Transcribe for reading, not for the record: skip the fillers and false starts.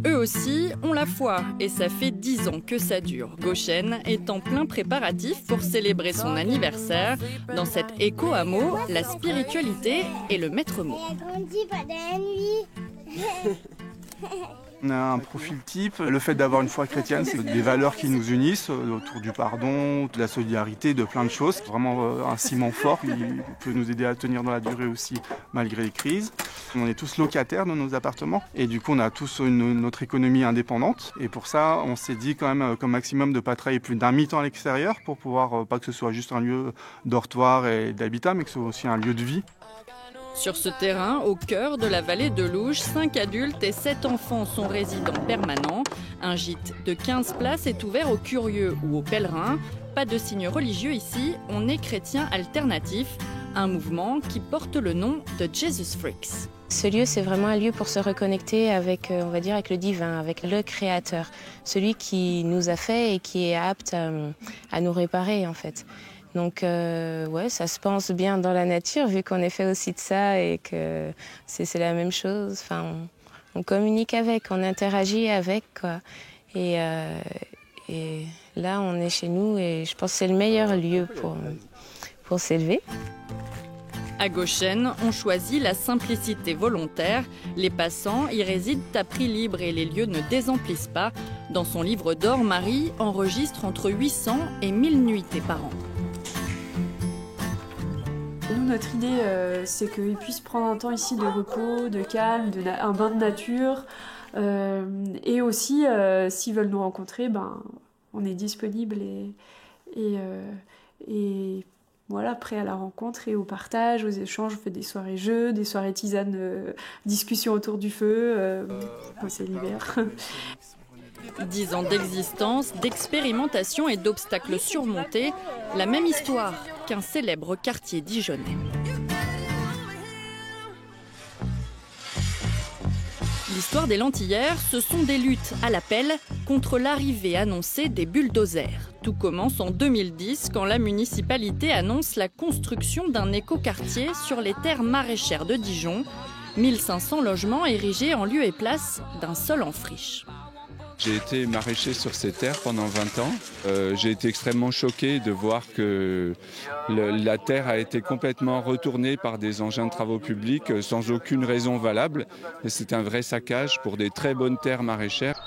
Eux aussi ont la foi et ça fait 10 ans que ça dure. Goshen est en plein préparatif pour célébrer son anniversaire. Dans cet éco-hameau, la spiritualité est le maître mot. On a un profil type. Le fait d'avoir une foi chrétienne, c'est des valeurs qui nous unissent autour du pardon, de la solidarité, de plein de choses. Vraiment un ciment fort qui peut nous aider à tenir dans la durée aussi malgré les crises. On est tous locataires dans nos appartements et du coup on a tous notre économie indépendante. Et pour ça, on s'est dit quand même comme maximum de ne pas travailler plus d'un mi-temps à l'extérieur pour pouvoir, pas que ce soit juste un lieu dortoir et d'habitat, mais que ce soit aussi un lieu de vie. Sur ce terrain, au cœur de la vallée de l'Ouge, 5 adultes et 7 enfants sont résidents permanents. Un gîte de 15 places est ouvert aux curieux ou aux pèlerins. Pas de signe religieux ici, on est chrétien alternatif, un mouvement qui porte le nom de Jesus Freaks. Ce lieu, c'est vraiment un lieu pour se reconnecter avec, on va dire, avec le divin, avec le créateur, celui qui nous a fait et qui est apte à nous réparer en fait. Donc ouais, ça se pense bien dans la nature vu qu'on est fait aussi de ça et que c'est la même chose. Enfin, on communique avec, on interagit avec quoi. Et là, on est chez nous et je pense que c'est le meilleur lieu pour s'élever. À Goshen, on choisit la simplicité volontaire. Les passants y résident à prix libre et les lieux ne désemplissent pas. Dans son livre d'or, Marie enregistre entre 800 et 1000 nuitées par an. Nous, notre idée, c'est qu'ils puissent prendre un temps ici de repos, de calme, un bain de nature. Et aussi, s'ils veulent nous rencontrer, on est disponible et voilà, prêt à la rencontre et au partage, aux échanges. On fait des soirées jeux, des soirées tisanes, discussions autour du feu. C'est l'hiver. 10 ans d'existence, d'expérimentation et d'obstacles surmontés, la même histoire qu'un célèbre quartier dijonnais. L'histoire des Lentillères, ce sont des luttes à la pelle contre l'arrivée annoncée des bulldozers. Tout commence en 2010 quand la municipalité annonce la construction d'un écoquartier sur les terres maraîchères de Dijon. 1500 logements érigés en lieu et place d'un sol en friche. J'ai été maraîcher sur ces terres pendant 20 ans. J'ai été extrêmement choqué de voir que la terre a été complètement retournée par des engins de travaux publics sans aucune raison valable. Et c'est un vrai saccage pour des très bonnes terres maraîchères.